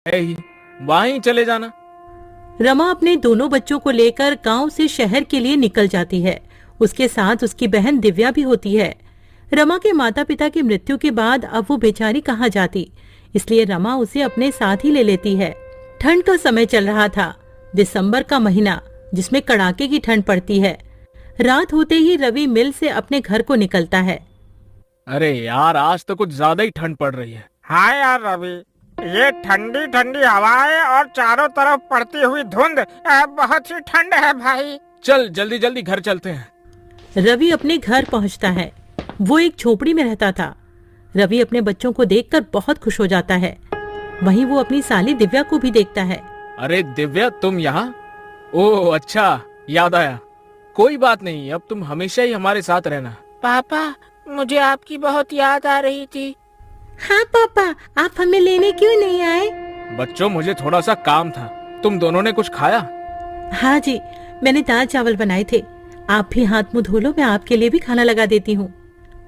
है ही, वहीं चले जाना। रमा अपने दोनों बच्चों को लेकर गांव से शहर के लिए निकल जाती है। उसके साथ उसकी बहन दिव्या भी होती है। रमा के माता पिता की मृत्यु के बाद अब वो बेचारी कहाँ जाती, इसलिए रमा उसे अपने साथ ही ले लेती है। ठंड का समय चल रहा था, दिसंबर का महीना, जिसमें कड़ाके की ठंड पड़ती है। रात होते ही रवि मिल से अपने घर को निकलता है। अरे यार, आज तो कुछ ज्यादा ही ठंड पड़ रही है। हाँ यार रवि, ये ठंडी ठंडी हवाएं और चारों तरफ पड़ती हुई धुंध बहुत ही ठंड है भाई। चल जल्दी जल्दी घर चलते हैं। रवि अपने घर पहुंचता है। वो एक झोपड़ी में रहता था। रवि अपने बच्चों को देखकर बहुत खुश हो जाता है। वहीं वो अपनी साली दिव्या को भी देखता है। अरे दिव्या, तुम यहाँ? ओह अच्छा, याद आया। कोई बात नहीं, अब तुम हमेशा ही हमारे साथ रहना। पापा, मुझे आपकी बहुत याद आ रही थी। हाँ पापा, आप हमें लेने क्यों नहीं आए? बच्चों, मुझे थोड़ा सा काम था। तुम दोनों ने कुछ खाया? हाँ जी, मैंने दाल चावल बनाए थे। आप भी हाथ मुंह धो लो, मैं आपके लिए भी खाना लगा देती हूँ।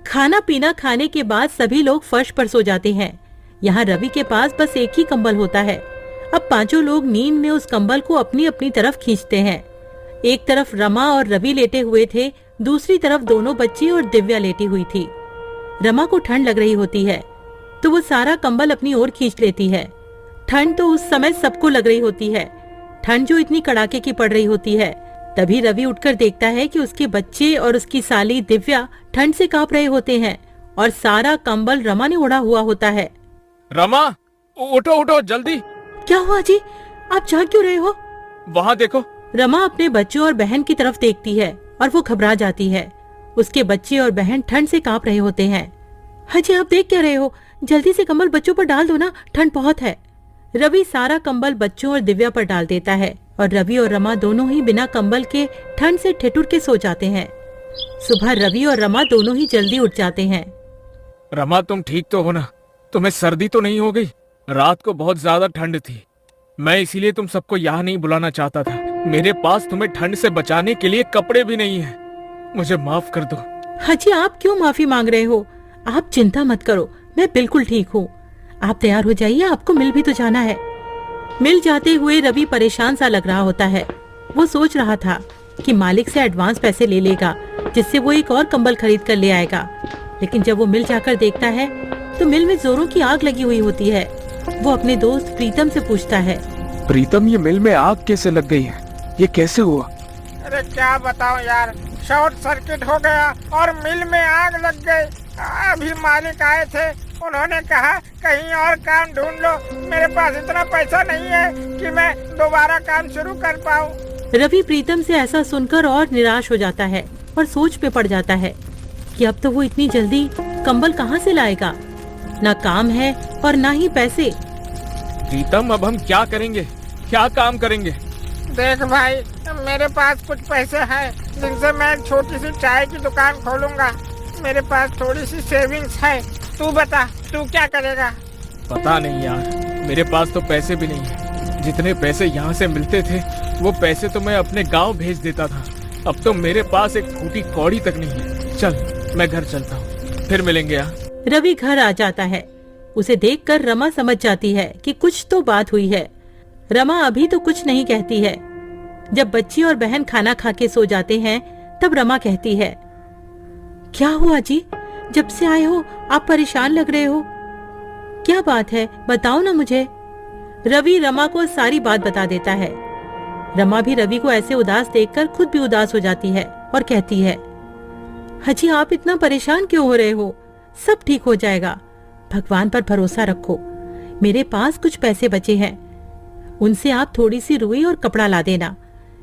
खाना पीना खाने के बाद सभी लोग फर्श पर सो जाते हैं। यहाँ रवि के पास बस एक ही कंबल होता है। अब पांचों लोग नींद में उस कंबल को अपनी अपनी तरफ खींचते हैं। एक तरफ रमा और रवि लेटे हुए थे, दूसरी तरफ दोनों बच्ची और दिव्या लेटी हुई थी। रमा को ठंड लग रही होती है तो वो सारा कंबल अपनी ओर खींच लेती है। ठंड तो उस समय सबको लग रही होती है, ठंड जो इतनी कड़ाके की पड़ रही होती है। तभी रवि उठकर देखता है कि उसके बच्चे और उसकी साली दिव्या ठंड से कांप रहे होते हैं और सारा कंबल रमा ने ओढ़ा हुआ होता है। रमा, उठो उठो जल्दी। क्या हुआ जी, आप जाग क्यों रहे हो? वहाँ देखो। रमा अपने बच्चों और बहन की तरफ देखती है और वो घबरा जाती है। उसके बच्चे और बहन ठंड से कांप रहे होते हैं। हाजी, आप देख क्या रहे हो? जल्दी से कंबल बच्चों पर डाल दो ना, ठंड बहुत है। रवि सारा कंबल बच्चों और दिव्या पर डाल देता है और रवि और रमा दोनों ही बिना कंबल के ठंड से ठिठुर के सो जाते हैं। सुबह रवि और रमा दोनों ही जल्दी उठ जाते हैं। रमा, तुम ठीक तो हो ना? तुम्हें सर्दी तो नहीं हो गई? रात को बहुत ज्यादा ठंड थी, मैं इसीलिए तुम सबको यहाँ नहीं बुलाना चाहता था। मेरे पास तुम्हें ठंड से बचाने के लिए कपड़े भी नहीं है। मुझे माफ कर दो। हाजी, आप क्यों माफी मांग रहे हो? आप चिंता मत करो, मैं बिल्कुल ठीक हूँ। आप तैयार हो जाइए, आपको मिल भी तो जाना है। मिल जाते हुए रवि परेशान सा लग रहा होता है। वो सोच रहा था कि मालिक से एडवांस पैसे ले लेगा, जिससे वो एक और कंबल खरीद कर ले आएगा। लेकिन जब वो मिल जाकर देखता है तो मिल में जोरों की आग लगी हुई होती है। वो अपने दोस्त प्रीतम से पूछता है, प्रीतम, ये मिल में आग कैसे लग गई है? ये कैसे हुआ? अरे क्या बताऊं यार, शॉर्ट सर्किट हो गया और मिल में आग लग गई। अभी मालिक आए थे, उन्होंने कहा कहीं और काम ढूंढ लो। मेरे पास इतना पैसा नहीं है कि मैं दोबारा काम शुरू कर पाऊं। रवि प्रीतम से ऐसा सुनकर और निराश हो जाता है और सोच पे पड़ जाता है कि अब तो वो इतनी जल्दी कंबल कहाँ से लाएगा। ना काम है और ना ही पैसे। प्रीतम, अब हम क्या करेंगे? क्या काम करेंगे? देख भाई, मेरे पास कुछ पैसे हैं जिनसे मैं एक छोटी सी चाय की दुकान खोलूंगा। मेरे पास थोड़ी सी सेविंग्स है। तू बता, तू क्या करेगा? पता नहीं यार, मेरे पास तो पैसे भी नहीं है। जितने पैसे यहाँ से मिलते थे वो पैसे तो मैं अपने गांव भेज देता था। अब तो मेरे पास एक फूटी कौड़ी तक नहीं है। चल, मैं घर चलता हूँ, फिर मिलेंगे यहाँ। रवि घर आ जाता है। उसे देखकर रमा समझ जाती है कि कुछ तो बात हुई है। रमा अभी तो कुछ नहीं कहती है। जब बच्ची और बहन खाना खा के सो जाते हैं तब रमा कहती है, क्या हुआ जी, जब से आए हो आप परेशान लग रहे हो। क्या बात है, बताओ ना मुझे। रवि रमा को सारी बात बता देता है। रमा भी रवि को ऐसे उदास देखकर खुद भी उदास हो जाती है और कहती है, हाजी, आप इतना परेशान क्यों हो रहे हो? सब ठीक हो जाएगा, भगवान पर भरोसा रखो। मेरे पास कुछ पैसे बचे हैं, उनसे आप थोड़ी सी रुई और कपड़ा ला देना।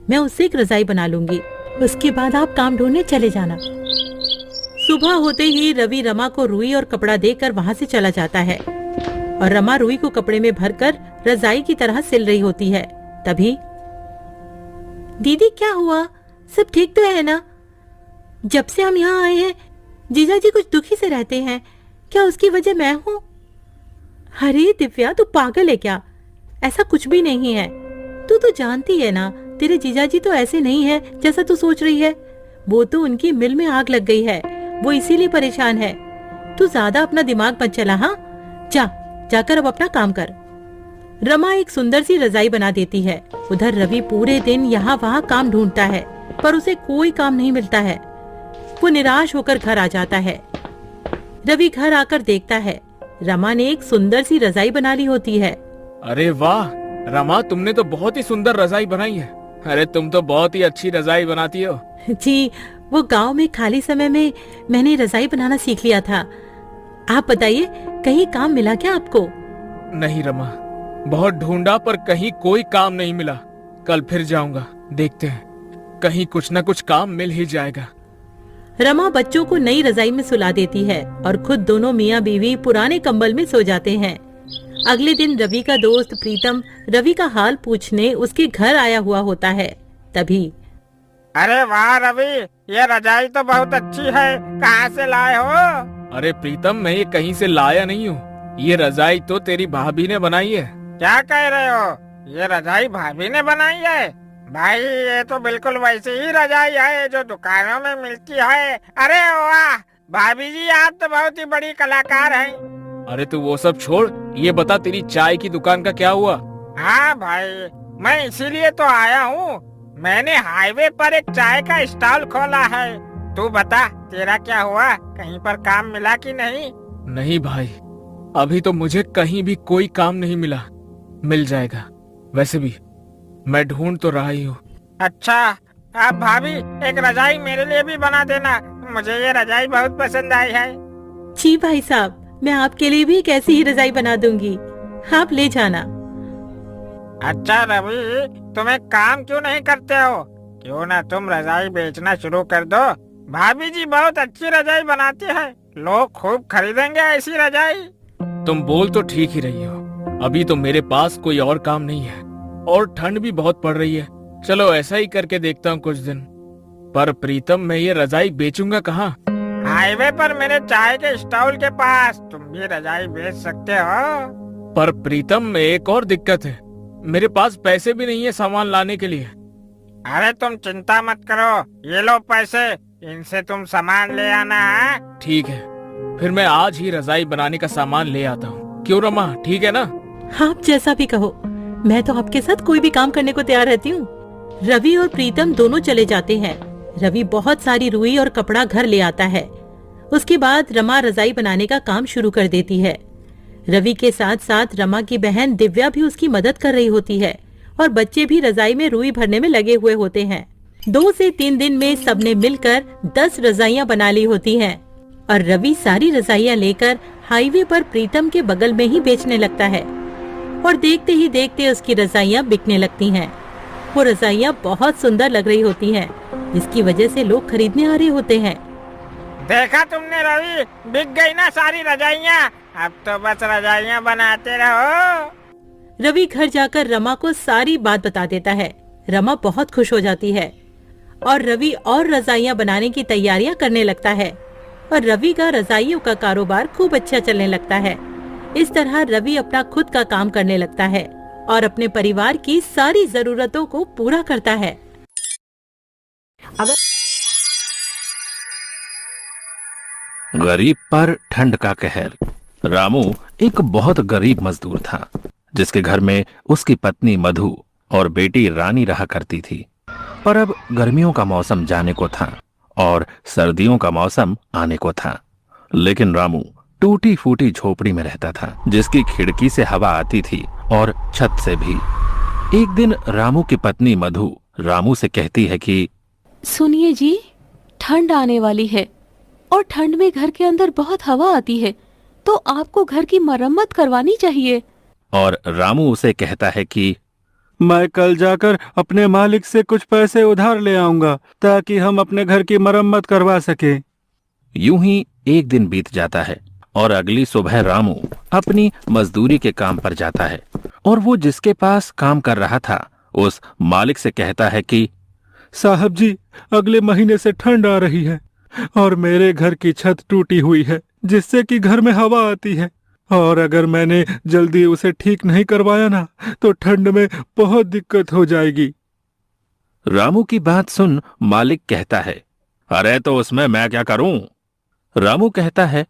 मैं उससे एक रजाई बना लूंगी, उसके बाद आप काम ढूंढने चले जाना। सुबह होते ही रवि रमा को रुई और कपड़ा देकर वहाँ से चला जाता है और रमा रुई को कपड़े में भरकर रजाई की तरह सिल रही होती है। तभी, दीदी क्या हुआ, सब ठीक तो है ना? जब से हम यहाँ आए हैं जीजा जी कुछ दुखी से रहते हैं, क्या उसकी वजह मैं हूँ? अरे दिव्या, तू पागल है क्या? ऐसा कुछ भी नहीं है। तू तो जानती है ना, तेरे जीजा जी तो ऐसे नहीं है जैसा तू सोच रही है। वो तो उनकी मिल में आग लग गई है, वो इसीलिए परेशान है। तू ज्यादा अपना दिमाग मत चला। हाँ, जाकर अब अपना काम कर। रमा एक सुंदर सी रजाई बना देती है। उधर रवि पूरे दिन यहाँ वहाँ काम ढूंढता है, पर उसे कोई काम नहीं मिलता है। वो निराश होकर घर आ जाता है। रवि घर आकर देखता है रमा ने एक सुंदर सी रजाई बना ली होती है। अरे वाह रमा, तुमने तो बहुत ही सुंदर रजाई बनाई है। अरे तुम तो बहुत ही अच्छी रजाई बनाती हो। जी, वो गांव में खाली समय में मैंने रजाई बनाना सीख लिया था। आप बताइए, कहीं काम मिला क्या आपको? नहीं रमा, बहुत ढूंढा पर कहीं कोई काम नहीं मिला। कल फिर जाऊंगा, देखते हैं कहीं कुछ न कुछ काम मिल ही जाएगा। रमा बच्चों को नई रजाई में सुला देती है और खुद दोनों मियाँ बीवी पुराने कंबल में सो जाते हैं। अगले दिन रवि का दोस्त प्रीतम रवि का हाल पूछने उसके घर आया हुआ होता है। तभी अरे वाह रवि, ये रजाई तो बहुत अच्छी है, कहाँ से लाए हो? अरे प्रीतम, मैं ये कहीं से लाया नहीं हूँ। ये रजाई तो तेरी भाभी ने बनाई है। क्या कह रहे हो? ये रजाई भाभी ने बनाई है? भाई ये तो बिल्कुल वैसी ही रजाई है जो दुकानों में मिलती है। अरे वाह भाभी जी, आप तो बहुत ही बड़ी कलाकार हैं। अरे तू वो सब छोड़, ये बता तेरी चाय की दुकान का क्या हुआ? हाँ भाई, मैं इसीलिए तो आया हूँ। मैंने हाईवे पर एक चाय का स्टॉल खोला है। तू बता, तेरा क्या हुआ? कहीं पर काम मिला कि नहीं? नहीं भाई, अभी तो मुझे कहीं भी कोई काम नहीं मिला। मिल जाएगा, वैसे भी मैं ढूंढ तो रहा ही हूँ। अच्छा, आप भाभी एक रजाई मेरे लिए भी बना देना, मुझे ये रजाई बहुत पसंद आई है। जी भाई साहब, मैं आपके लिए भी एक ऐसी ही रजाई बना दूंगी, आप ले जाना। अच्छा रवि, तुम एक काम क्यों नहीं करते हो? क्यों ना तुम रजाई बेचना शुरू कर दो। भाभी जी बहुत अच्छी रजाई बनाती है, लोग खूब खरीदेंगे ऐसी रजाई। तुम बोल तो ठीक ही रही हो, अभी तो मेरे पास कोई और काम नहीं है और ठंड भी बहुत पड़ रही है। चलो ऐसा ही करके देखता हूँ कुछ दिन। पर प्रीतम, मैं ये रजाई बेचूंगा कहाँ? हाईवे पर मेरे चाय के स्टॉल के पास तुम भी रजाई बेच सकते हो। पर प्रीतम, एक और दिक्कत है, मेरे पास पैसे भी नहीं है सामान लाने के लिए। अरे तुम चिंता मत करो, ये लो पैसे, इनसे तुम सामान ले आना है। ठीक है, फिर मैं आज ही रजाई बनाने का सामान ले आता हूँ। क्यों रमा, ठीक है ना? आप जैसा भी कहो, मैं तो आपके साथ कोई भी काम करने को तैयार रहती हूँ। रवि और प्रीतम दोनों चले जाते हैं। रवि बहुत सारी रुई और कपड़ा घर ले आता है। उसके बाद रमा रजाई बनाने का काम शुरू कर देती है। रवि के साथ साथ रमा की बहन दिव्या भी उसकी मदद कर रही होती है और बच्चे भी रजाई में रुई भरने में लगे हुए होते हैं। 2 से 3 दिन में सबने मिलकर 10 रजाइयाँ बना ली होती हैं और रवि सारी रजाइयाँ लेकर हाईवे पर प्रीतम के बगल में ही बेचने लगता है और देखते ही देखते उसकी रजाइयाँ बिकने लगती हैं। वो रजाइयाँ बहुत सुंदर लग रही होती हैं, जिसकी वजह से लोग खरीदने आ रहे होते हैं। देखा तुमने रवि, बिक गई ना सारी रजाइयाँ। अब तो बस रजाइयाँ बनाते रहो। रवि घर जाकर रमा को सारी बात बता देता है। रमा बहुत खुश हो जाती है और रवि और रजाइयाँ बनाने की तैयारियां करने लगता है और रवि का रजाइयों का कारोबार खूब अच्छा चलने लगता है। इस तरह रवि अपना खुद का काम करने लगता है और अपने परिवार की सारी जरूरतों को पूरा करता है। गरीब पर ठंड का कहर। रामू एक बहुत गरीब मजदूर था, जिसके घर में उसकी पत्नी मधु और बेटी रानी रहा करती थी। पर अब गर्मियों का मौसम जाने को था और सर्दियों का मौसम आने को था। लेकिन रामू टूटी फूटी झोपड़ी में रहता था, जिसकी खिड़की से हवा आती थी और छत से भी। एक दिन रामू की पत्नी मधु रामू से कहती है कि सुनिए जी, ठंड आने वाली है और ठंड में घर के अंदर बहुत हवा आती है, तो आपको घर की मरम्मत करवानी चाहिए। और रामू उसे कहता है कि मैं कल जाकर अपने मालिक से कुछ पैसे उधार ले आऊंगा ताकि हम अपने घर की मरम्मत करवा सके। यूं ही एक दिन बीत जाता है और अगली सुबह रामू अपनी मजदूरी के काम पर जाता है और वो जिसके पास काम कर रहा था उस मालिक से कहता है कि साहब जी, अगले महीने से ठंड आ रही है और मेरे घर की छत टूटी हुई है, जिससे कि घर में हवा आती है, और अगर मैंने जल्दी उसे ठीक नहीं करवाया ना तो ठंड में बहुत दिक्कत हो जाएगी। रामू की बात सुन मालिक कहता है, अरे तो उसमें मैं क्या करूं? रामू कहता है,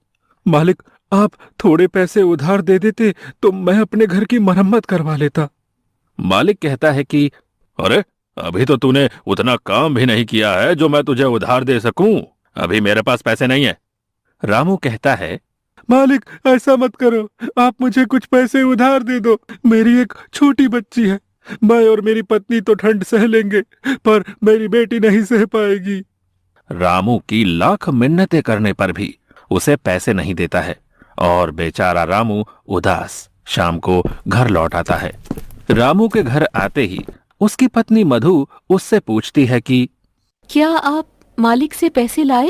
मालिक, आप थोड़े पैसे उधार दे देते तो मैं अपने घर की मरम्मत करवा लेता। मालिक कहता है कि अरे, अभी तो तूने उतना काम भी नहीं किया है जो मैं तुझे उधार दे सकूं। अभी मेरे पास पैसे नहीं है। रामू कहता है, मालिक ऐसा मत करो, आप मुझे कुछ पैसे उधार दे दो। मेरी एक छोटी बच्ची है, मैं और मेरी पत्नी तो ठंड सह लेंगे, पर मेरी बेटी नहीं सह पाएगी। रामू की लाख मिन्नतें करने पर भी उसे पैसे नहीं देता है और बेचारा रामू उदास शाम को घर लौट आता है। रामू के घर आते ही उसकी पत्नी मधु उससे पूछती है कि क्या आप मालिक से पैसे लाए?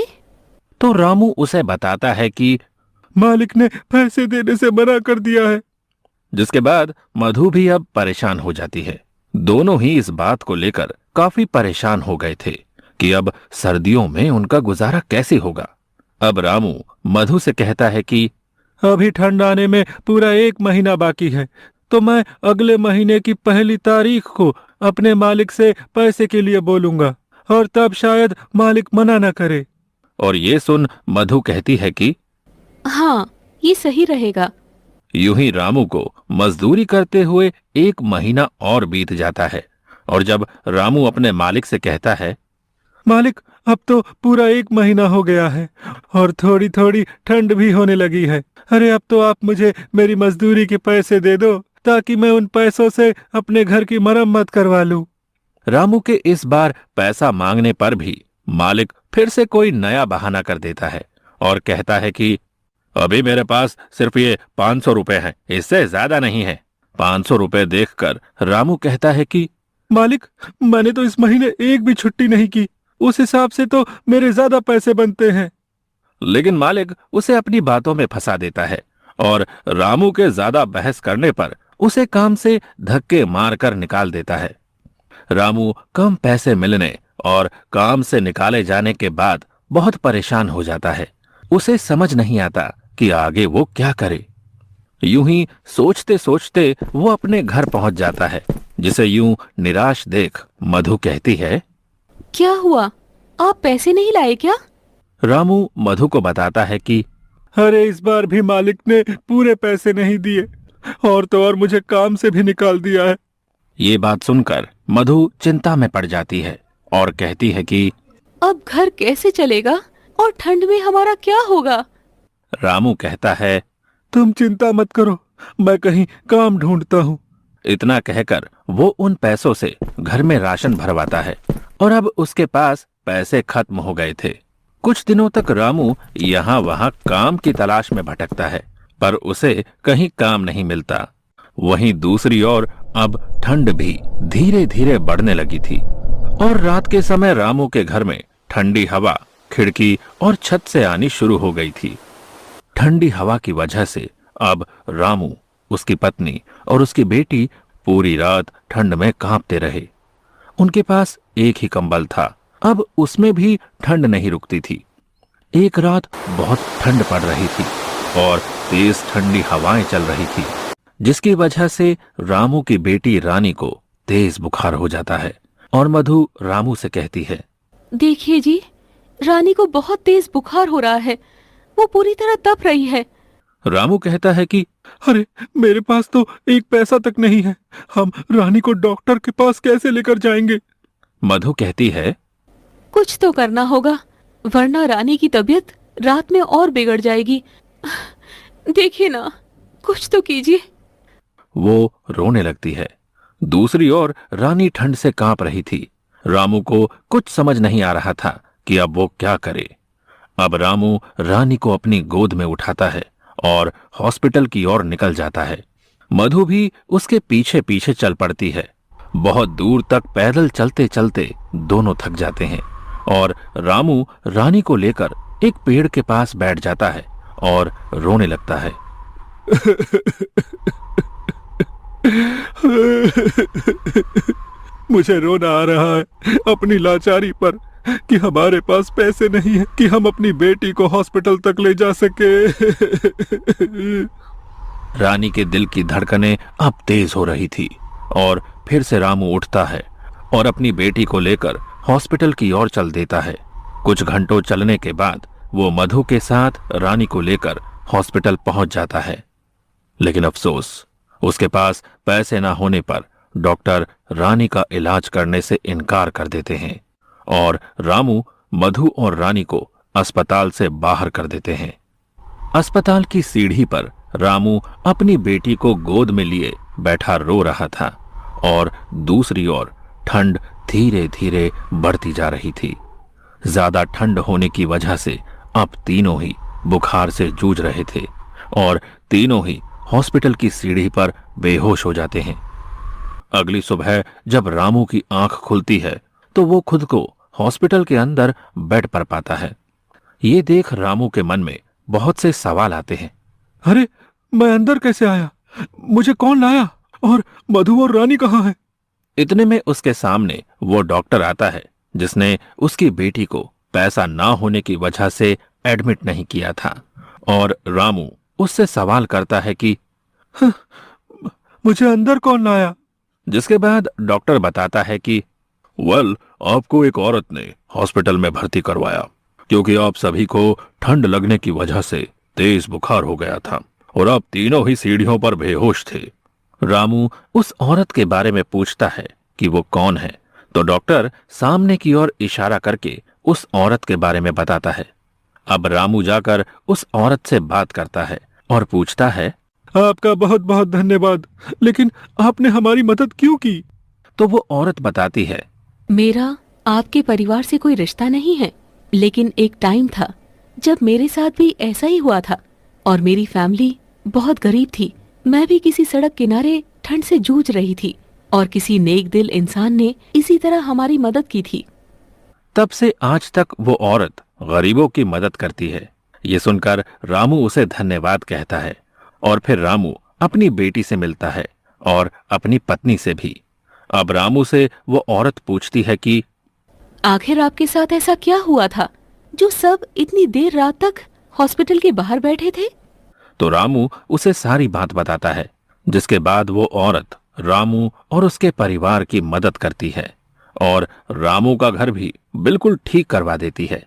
तो रामू उसे बताता है कि मालिक ने पैसे देने से मना कर दिया है। जिसके बाद मधु भी अब परेशान हो जाती है। दोनों ही इस बात को लेकर काफी परेशान हो गए थे कि अब सर्दियों में उनका गुजारा कैसे होगा। अब रामू मधु से कहता है कि अभी ठंड आने में पूरा 1 महीना बाकी है, तो मैं अगले महीने की 1 तारीख को अपने मालिक से पैसे के लिए बोलूंगा और तब शायद मालिक मना न करे। और ये सुन मधु कहती है कि हाँ, ये सही रहेगा। यूं ही रामू को मजदूरी करते हुए 1 महीना और बीत जाता है और जब रामू अपने मालिक से कहता है, मालिक अब तो पूरा 1 महीना हो गया है और थोड़ी थोड़ी ठंड भी होने लगी है। अरे अब तो आप मुझे मेरी मजदूरी के पैसे दे दो ताकि मैं उन पैसों से अपने घर की मरम्मत करवा लूं। रामू के इस बार पैसा मांगने पर भी मालिक फिर से कोई नया बहाना कर देता है और कहता है कि अभी मेरे पास सिर्फ ये 500 रुपए हैं, इससे ज्यादा नहीं है। 500 रुपए देखकर रामू कहता है कि मालिक मैंने तो इस महीने एक भी छुट्टी नहीं की, उस हिसाब से तो मेरे ज्यादा पैसे बनते हैं। लेकिन मालिक उसे अपनी बातों में फंसा देता है और रामू के ज्यादा बहस करने पर उसे काम से धक्के मारकर निकाल देता है। रामू कम पैसे मिलने और काम से निकाले जाने के बाद बहुत परेशान हो जाता है। उसे समझ नहीं आता कि आगे वो क्या करे। यूं ही सोचते सोचते वो अपने घर पहुंच जाता है, जिसे यूं निराश देख मधु कहती है, क्या हुआ, आप पैसे नहीं लाए क्या? रामू मधु को बताता है कि अरे इस बार भी मालिक ने पूरे पैसे नहीं दिए और तो और मुझे काम से भी निकाल दिया है। ये बात सुनकर मधु चिंता में पड़ जाती है और कहती है कि अब घर कैसे चलेगा और ठंड में हमारा क्या होगा? रामू कहता है, तुम चिंता मत करो, मैं कहीं काम ढूंढता हूँ। इतना कहकर वो उन पैसों से घर में राशन भरवाता है और अब उसके पास पैसे खत्म हो गए थे। कुछ दिनों तक रामू यहाँ वहाँ काम की तलाश में भटकता है, पर उसे कहीं काम नहीं मिलता। वहीं दूसरी ओर अब ठंड भी धीरे धीरे बढ़ने लगी थी और रात के समय रामू के घर में ठंडी हवा खिड़की और छत से आनी शुरू हो गई थी। ठंडी हवा की वजह से अब रामू, उसकी पत्नी और उसकी बेटी पूरी रात ठंड में कांपते रहे। उनके पास एक ही कंबल था, अब उसमें भी ठंड नहीं रुकती थी। एक रात बहुत ठंड पड़ रही थी और तेज ठंडी हवाएं चल रही थी, जिसकी वजह से रामू की बेटी रानी को तेज बुखार हो जाता है और मधु रामू से कहती है, देखिए जी, रानी को बहुत तेज बुखार हो रहा है, वो पूरी तरह तप रही है। रामू कहता है कि अरे मेरे पास तो 1 पैसा तक नहीं है, हम रानी को डॉक्टर के पास कैसे लेकर जाएंगे? मधु कहती है, कुछ तो करना होगा, वरना रानी की तबीयत रात में और बिगड़ जाएगी। देखिए ना, कुछ तो कीजिए। वो रोने लगती है। दूसरी ओर रानी ठंड से कांप रही थी। रामू को कुछ समझ नहीं आ रहा था कि अब वो क्या करे। अब रामू रानी को अपनी गोद में उठाता है और हॉस्पिटल की ओर निकल जाता है। मधु भी उसके पीछे पीछे चल पड़ती है। बहुत दूर तक पैदल चलते चलते दोनों थक जाते हैं और रामू रानी को लेकर एक पेड़ के पास बैठ जाता है और रोने लगता है। मुझे रोना आ रहा है अपनी लाचारी पर कि हमारे पास पैसे नहीं है कि हम अपनी बेटी को हॉस्पिटल तक ले जा सके। रानी के दिल की धड़कनें अब तेज हो रही थी और फिर से रामू उठता है और अपनी बेटी को लेकर हॉस्पिटल की ओर चल देता है। कुछ घंटों चलने के बाद वो मधु के साथ रानी को लेकर हॉस्पिटल पहुंच जाता है। लेकिन अफसोस, उसके पास पैसे ना होने पर डॉक्टर रानी का इलाज करने से इनकार कर देते हैं और रामू, मधु और रानी को अस्पताल से बाहर कर देते हैं। अस्पताल की सीढ़ी पर रामू अपनी बेटी को गोद में लिए बैठा रो रहा था और दूसरी ओर ठंड धीरे धीरे बढ़ती जा रही थी। ज्यादा ठंड होने की वजह से अब तीनों ही बुखार से जूझ रहे थे और तीनों ही हॉस्पिटल की सीढ़ी पर बेहोश हो जाते हैं। अगली सुबह जब रामू की आंख खुलती है तो वो खुद को हॉस्पिटल के अंदर बेड पर पाता है। ये देख रामू के मन में बहुत से सवाल आते हैं। अरे, मैं अंदर कैसे आया? मुझे कौन लाया? और मधु और रानी कहाँ हैं? इतने में उसके सामने वो डॉक्टर आता है जिसने उसकी बेटी को पैसा ना होने की वजह से एडमिट नहीं किया था और रामू उससे सवाल करता है कि मुझे अंदर कौन लाया? जिसके बाद डॉक्टर बताता है कि आपको एक औरत ने हॉस्पिटल में भर्ती करवाया क्योंकि आप सभी को ठंड लगने की वजह से तेज बुखार हो गया था और आप तीनों ही सीढ़ियों पर बेहोश थे। रामू उस औरत के बारे में पूछता है कि वो कौन है, तो डॉक्टर सामने की ओर इशारा करके उस औरत के बारे में बताता है। अब रामू जाकर उस औरत से बात करता है और पूछता है, आपका बहुत बहुत धन्यवाद, लेकिन आपने हमारी मदद क्यों की? तो वो औरत बताती है, मेरा आपके परिवार से कोई रिश्ता नहीं है, लेकिन एक टाइम था जब मेरे साथ भी ऐसा ही हुआ था और मेरी फैमिली बहुत गरीब थी। मैं भी किसी सड़क किनारे ठंड से जूझ रही थी और किसी नेक दिल इंसान ने इसी तरह हमारी मदद की थी। तब से आज तक वो औरत गरीबों की मदद करती है। ये सुनकर रामू उसे धन्यवाद कहता है और फिर रामू अपनी बेटी से मिलता है और अपनी पत्नी से भी। अब रामू से वो औरत पूछती है कि आखिर आपके साथ ऐसा क्या हुआ था जो सब इतनी देर रात तक हॉस्पिटल के बाहर बैठे थे? तो रामू उसे सारी बात बताता है, जिसके बाद वो औरत रामू और उसके परिवार की मदद करती है और रामू का घर भी बिल्कुल ठीक करवा देती है।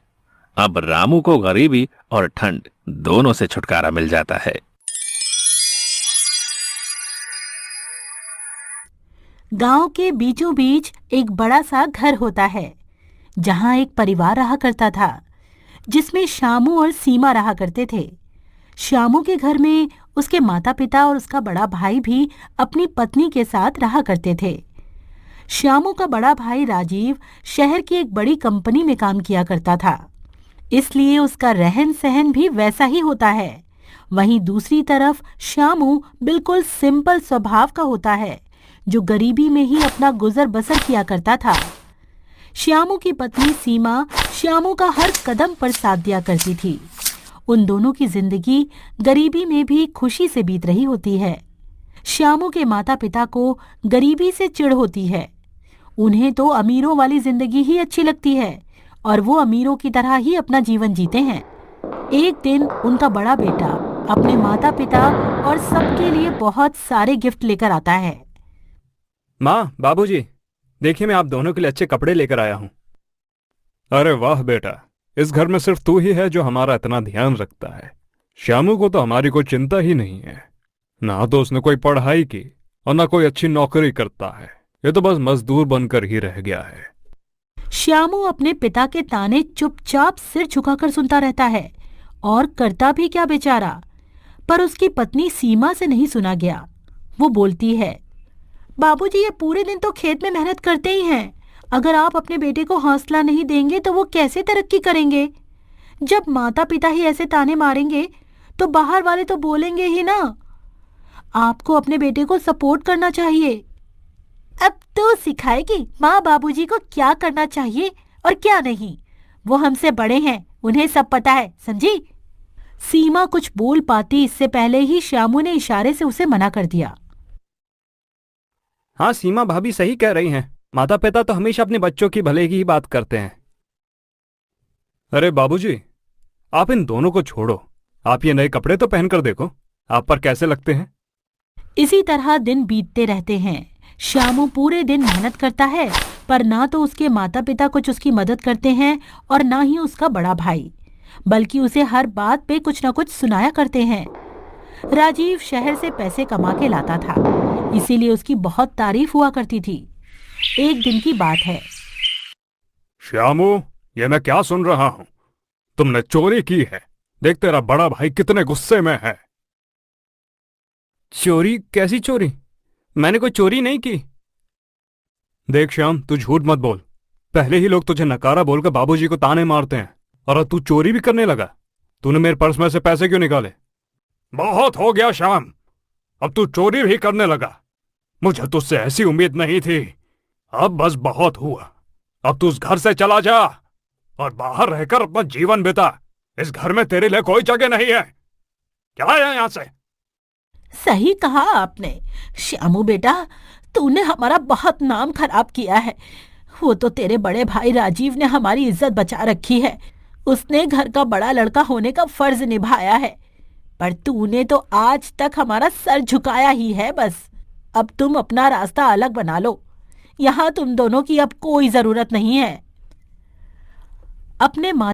अब रामू को गरीबी और ठंड दोनों से छुटकारा मिल जाता है। गांव के बीचों बीच एक बड़ा सा घर होता है जहां एक परिवार रहा करता था जिसमें श्यामू और सीमा रहा करते थे। श्यामू के घर में उसके माता पिता और उसका बड़ा भाई भी अपनी पत्नी के साथ रहा करते थे। श्यामू का बड़ा भाई राजीव शहर की एक बड़ी कंपनी में काम किया करता था, इसलिए उसका रहन सहन भी वैसा ही होता है। वहीं दूसरी तरफ श्यामू बिल्कुल सिंपल स्वभाव का होता है जो गरीबी में ही अपना गुजर बसर किया करता था। श्यामू की पत्नी सीमा श्यामू का हर कदम पर साथ दिया करती थी। उन दोनों की जिंदगी गरीबी में भी खुशी से बीत रही होती है। श्यामू के माता पिता को गरीबी से चिढ़ होती है। उन्हें तो अमीरों वाली जिंदगी ही अच्छी लगती है और वो अमीरों की तरह ही अपना जीवन जीते हैं। एक दिन उनका बड़ा बेटा अपने माता पिता और सबके लिए बहुत सारे गिफ्ट लेकर आता है। माँ, बाबूजी, देखिए मैं आप दोनों के लिए अच्छे कपड़े लेकर आया हूँ। अरे वाह बेटा, इस घर में सिर्फ तू ही है जो हमारा इतना ध्यान रखता है। श्यामू को तो हमारी कोई चिंता ही नहीं है। ना तो उसने कोई पढ़ाई की और ना कोई अच्छी नौकरी करता है। ये तो बस मजदूर बनकर ही रह गया है। श्यामू अपने पिता के ताने चुपचाप सिर झुकाकर सुनता रहता है और करता भी क्या बेचारा। पर उसकी पत्नी सीमा से नहीं सुना गया। वो बोलती है, बाबूजी, ये पूरे दिन तो खेत में मेहनत करते ही हैं। अगर आप अपने बेटे को हौसला नहीं देंगे तो वो कैसे तरक्की करेंगे? जब माता पिता ही ऐसे ताने मारेंगे तो बाहर वाले तो बोलेंगे ही ना। आपको अपने बेटे को सपोर्ट करना चाहिए। अब तो सिखाएगी माँ बाबूजी को क्या करना चाहिए और क्या नहीं। वो हमसे बड़े हैं, उन्हें सब पता है, समझी? सीमा कुछ बोल पाती इससे पहले ही श्यामू ने इशारे से उसे मना कर दिया। हाँ, सीमा भाभी सही कह रही हैं। माता पिता तो हमेशा अपने बच्चों की भले की ही बात करते हैं। अरे बाबूजी, आप इन दोनों को छोड़ो। आप ये नए कपड़े तो पहनकर देखो, आप पर कैसे लगते हैं। इसी तरह दिन बीतते रहते हैं। श्यामू पूरे दिन मेहनत करता है, पर ना तो उसके माता पिता कुछ उसकी मदद करते हैं और ना ही उसका बड़ा भाई। बल्कि उसे हर बात पे कुछ न कुछ सुनाया करते हैं। राजीव शहर से पैसे कमा के लाता था, इसीलिए उसकी बहुत तारीफ हुआ करती थी। एक दिन की बात है। श्यामू, ये मैं क्या सुन रहा हूं? तुमने चोरी की है। देख तेरा बड़ा भाई कितने गुस्से में है। चोरी? कैसी चोरी? मैंने कोई चोरी नहीं की। देख श्याम, तू झूठ मत बोल। पहले ही लोग तुझे नकारा बोलकर बाबूजी को ताने मारते हैं, और अब तू चोरी भी करने लगा। तूने मेरे पर्स में से पैसे क्यों निकाले? बहुत हो गया श्याम, अब तू चोरी भी करने लगा। मुझे तुझसे ऐसी उम्मीद नहीं थी। अब बस बहुत हुआ। अब तू उस घर से चला जा और बाहर रहकर अपना जीवन बिता। इस घर में तेरे लिए कोई जगह नहीं है। क्या है यहां से? सही कहा आपने श्यामू बेटा, तूने हमारा बहुत नाम खराब किया है। वो तो तेरे बड़े भाई राजीव ने हमारी इज्जत बचा रखी है। उसने घर का बड़ा लड़का होने का फर्ज निभाया है, पर तूने तो आज तक हमारा सर झुकाया ही है। बस अब तुम अपना रास्ता अलग बना लो। यहाँ तुम दोनों की अब कोई जरूरत नहीं है। अपने माँ